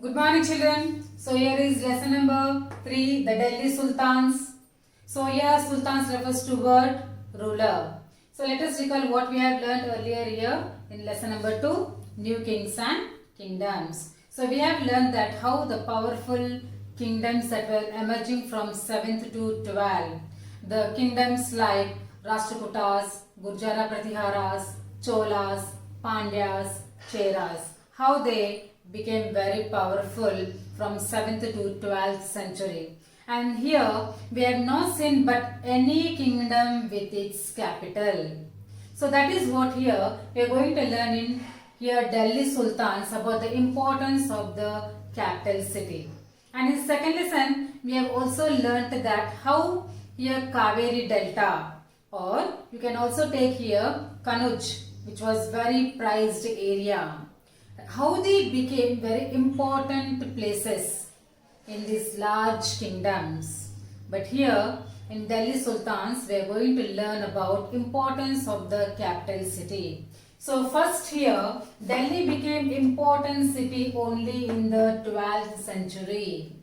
Good morning children. So here is lesson number 3, the Delhi Sultans. So here Sultans refers to word ruler. So let us recall what we have learned earlier here in lesson number 2, new kings and kingdoms. So we have learned that how the powerful kingdoms that were emerging from 7th to 12th. The kingdoms like Rashtrakutas, Gurjara Pratiharas, Cholas, Pandyas, Cheras. How they became very powerful from 7th to 12th century. And here we have not seen but any kingdom with its capital. So that is what here we are going to learn in here Delhi Sultans about the importance of the capital city. And in second lesson we have also learnt that how here Kaveri Delta, or you can also take here Kanuj, which was very prized area. How they became very important places in these large kingdoms. But here in Delhi Sultans we are going to learn about importance of the capital city. So first here Delhi became important city only in the 12th century.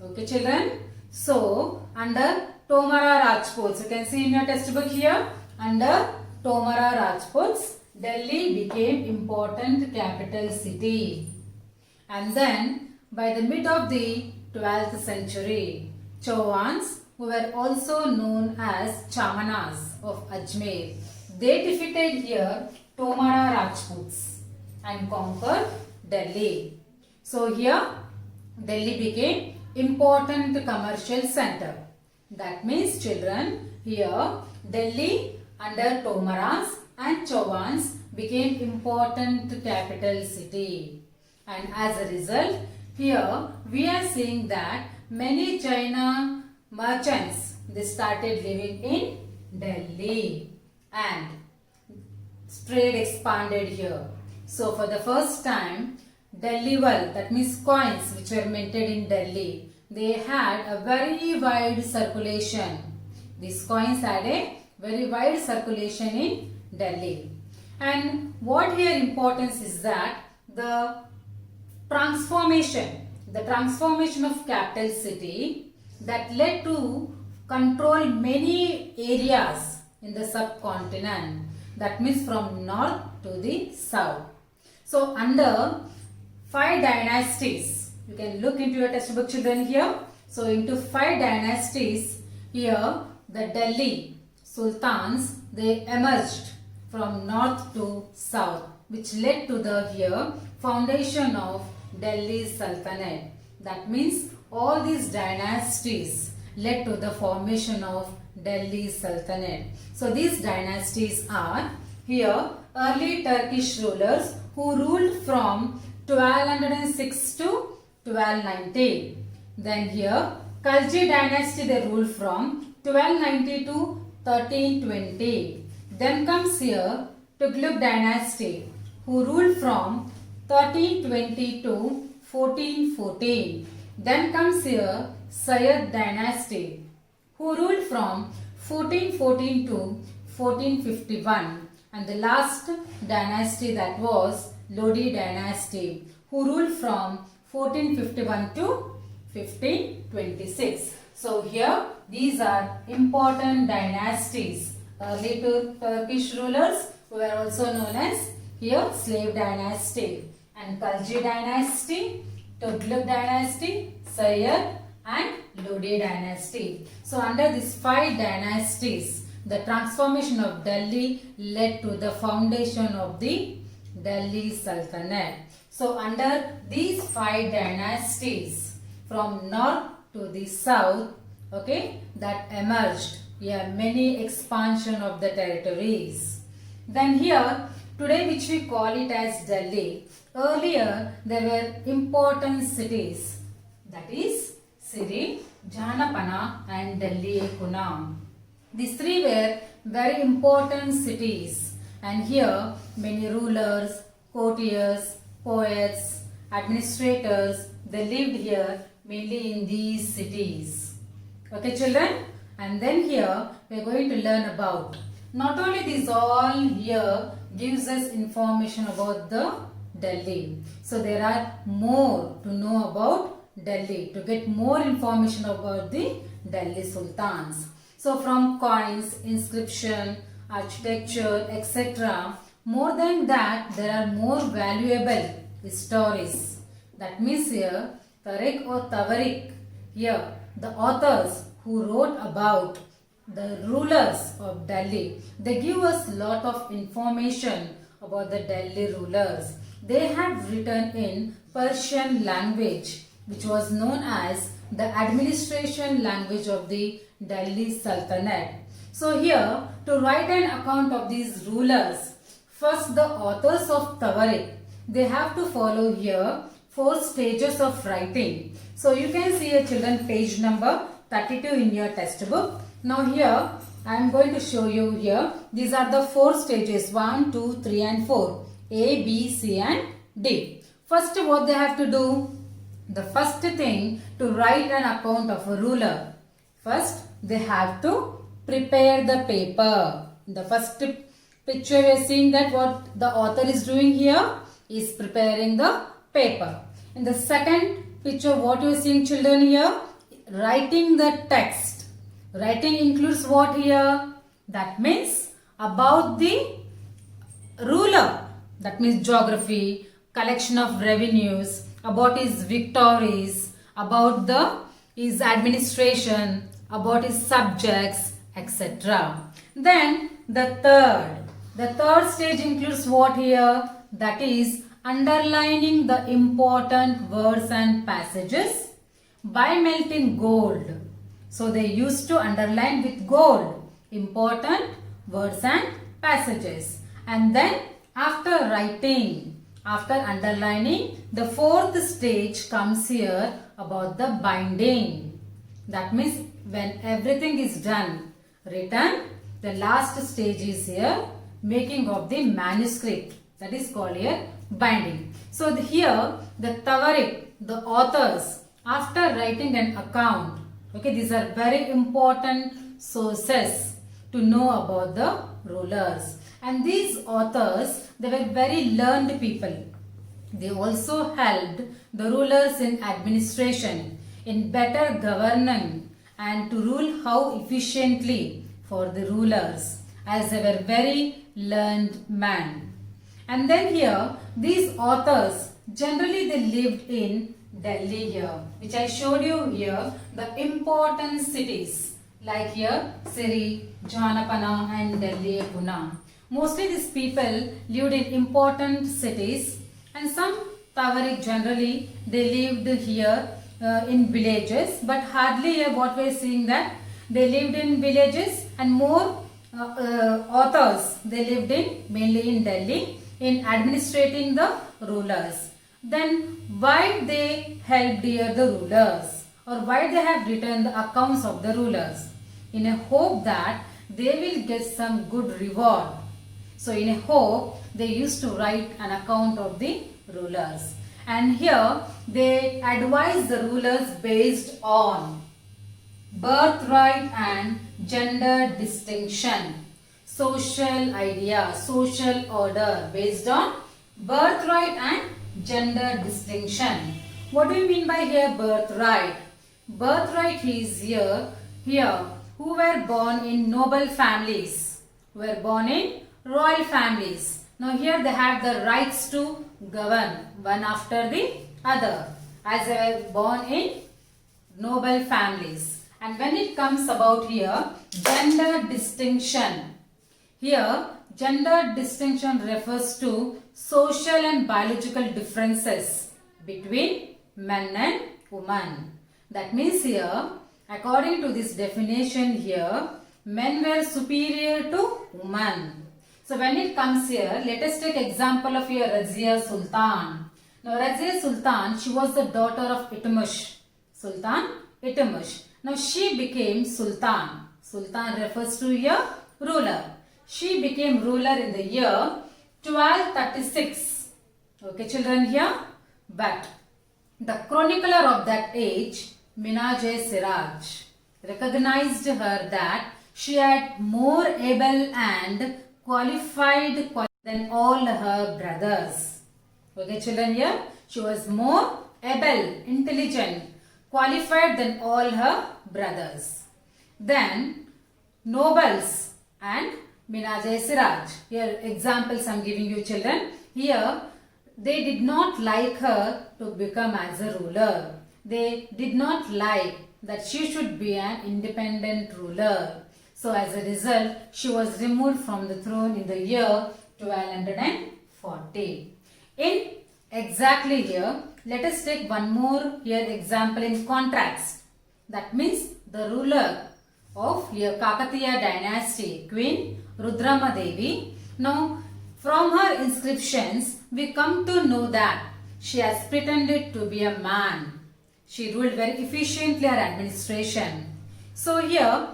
Okay children. So under Tomara Rajputs, you can see in your textbook here, under Tomara Rajputs, Delhi became important capital city. And then by the mid of the 12th century, Chauvans, who were also known as Chamanas of Ajmer, they defeated here Tomara Rajputs and conquered Delhi. So here Delhi became important commercial center. That means children, here Delhi under Tomaras and Chauvans became important capital city. And as a result, here we are seeing that many China merchants, they started living in Delhi and trade expanded here. So for the first time, Delhi wealth, that means coins which were minted in Delhi, they had a very wide circulation. These coins had a very wide circulation in Delhi. And what here importance is that the transformation of capital city that led to control many areas in the subcontinent. That means from north to the south. So under 5 dynasties, you can look into your textbook children here. So into 5 dynasties, here the Delhi Sultans, they emerged from north to south, which led to the here foundation of Delhi Sultanate. That means all these dynasties led to the formation of Delhi Sultanate. So these dynasties are here early Turkish rulers who ruled from 1206 to 1290. Then here Khalji dynasty, they ruled from 1290 to 1320. Then comes here Tughlaq dynasty who ruled from 1320 to 1414. Then comes here Sayyid dynasty who ruled from 1414 to 1451. And the last dynasty, that was Lodi dynasty who ruled from 1451 to 1526. So here these are important dynasties. Early Turkish rulers who were also known as here slave dynasty, and Khalji dynasty, Tughlaq dynasty, Sayyid and Lodi dynasty. So under these 5 dynasties, the transformation of Delhi led to the foundation of the Delhi Sultanate. So under these 5 dynasties, from north to the south, okay, that emerged many expansion of the territories. Then here today, which we call it as Delhi, earlier there were important cities, that is Siri, Jahanapana and Delhi Kuna. These 3 were very important cities, and here many rulers, courtiers, poets, administrators, they lived here mainly in these cities. Okay children, and then here we are going to learn about not only these all here gives us information about the Delhi. So there are more to know about Delhi, to get more information about the Delhi Sultans. So from coins, inscription, architecture, etc. More than that, there are more valuable stories. That means here, Tariq or Tavarik, here the authors who wrote about the rulers of Delhi, they give us lot of information about the Delhi rulers. They have written in Persian language, which was known as the administration language of the Delhi Sultanate. So here, to write an account of these rulers, first the authors of Tavarik, they have to follow here 4 stages of writing. So you can see a children page number 32 in your textbook. Now here I am going to show you here. These are the 4 stages, 1, 2, 3 and 4. A, B, C and D. First what they have to do? The first thing to write an account of a ruler. First they have to prepare the paper. The first picture we are seeing that what the author is doing here is preparing the paper. In the second picture what you are seeing children here, writing the text. Writing includes what here? That means about the ruler. That means geography, collection of revenues, about his victories, about his administration, about his subjects, etc. Then the third stage includes what here? That is underlining the important words and passages by melting gold. So they used to underline with gold important words and passages. And then after writing, after underlining, the 4th stage comes here about the binding. That means when everything is done, written, the last stage is here making of the manuscript. That is called here binding. So here the Tavarik, the authors, after writing an account, okay, these are very important sources to know about the rulers. And these authors, they were very learned people. They also helped the rulers in administration, in better governing and to rule how efficiently for the rulers, as they were very learned men. And then here, these authors, generally they lived in Delhi here, which I showed you here, the important cities like here, Siri, Janapana and Delhi, Pune. Mostly these people lived in important cities, and some Tavarik generally they lived here in villages, but hardly here what we are seeing that they lived in villages, and more authors they lived in mainly in Delhi in administrating the rulers. Then why they helped here the rulers, or why they have written the accounts of the rulers? In a hope that they will get some good reward. So in a hope they used to write an account of the rulers. And here they advise the rulers based on birthright and gender distinction, social idea, social order based on birthright and gender distinction. What do you mean by here birthright? Birthright is here who were born in noble families, were born in royal families. Now here they have the rights to govern one after the other, as they were born in noble families. And when it comes about here gender distinction, here gender distinction refers to social and biological differences between men and women. That means here, according to this definition here, men were superior to women. So when it comes here, let us take example of here Razia Sultan. Now Razia Sultan, she was the daughter of Itmush, Sultan Itmush. Now she became Sultan. Sultan refers to here ruler. She became ruler in the year 1236. Okay children here. But the chronicler of that age, Minaj-e-Siraj, recognized her that she had more able and qualified than all her brothers. Okay children, here she was more able, intelligent, qualified than all her brothers. Then nobles and Minajay Siraj. Here examples I am giving you children. Here they did not like her to become as a ruler. They did not like that she should be an independent ruler. So as a result, she was removed from the throne in the year 1240. In exactly here, let us take one more here example in contrast. That means the ruler of here Kakatiya dynasty, Queen Rudrama Devi. Now from her inscriptions, we come to know that she has pretended to be a man. She ruled very efficiently her administration. So here,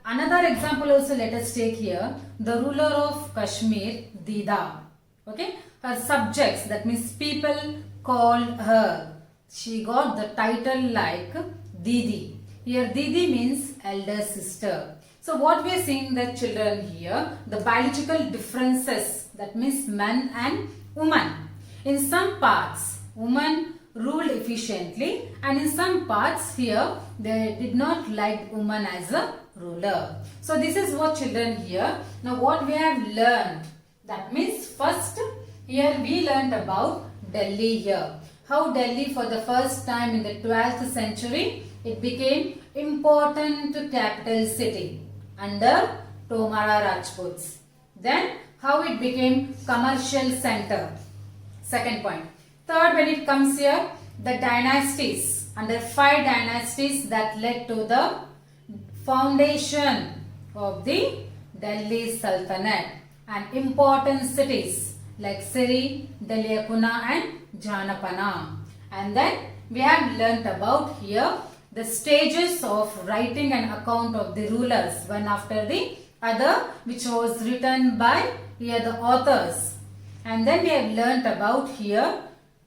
another example also let us take here. The ruler of Kashmir, Dida. Okay, her subjects, that means people called her. She got the title like Didi. Here Didi means elder sister. So what we are seeing the children here, the biological differences, that means man and woman. In some parts, women ruled efficiently, and in some parts here, they did not like woman as a ruler. So this is what children here. Now what we have learned, that means first here we learned about Delhi here. How Delhi for the first time in the 12th century, it became important capital city under Tomara Rajputs. Then how it became commercial center. Second point. Third, when it comes here, the dynasties, under 5 dynasties that led to the foundation of the Delhi Sultanate, and important cities like Siri, Delyakuna and Janapana. And then we have learnt about here the stages of writing an account of the rulers, one after the other, which was written by here the authors. And then we have learnt about here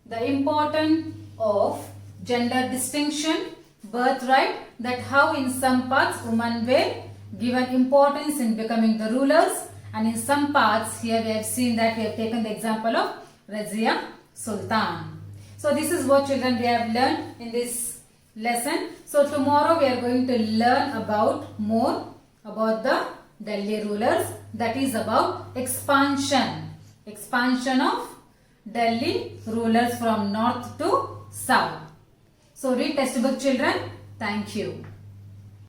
the importance of gender distinction, birthright, that how in some parts women were given importance in becoming the rulers, and in some parts here we have seen that we have taken the example of Razia Sultan. So this is what children we have learned in this lesson. So tomorrow we are going to learn about more about the Delhi rulers, that is about expansion of Delhi rulers from north to south. So read textbook children. Thank you.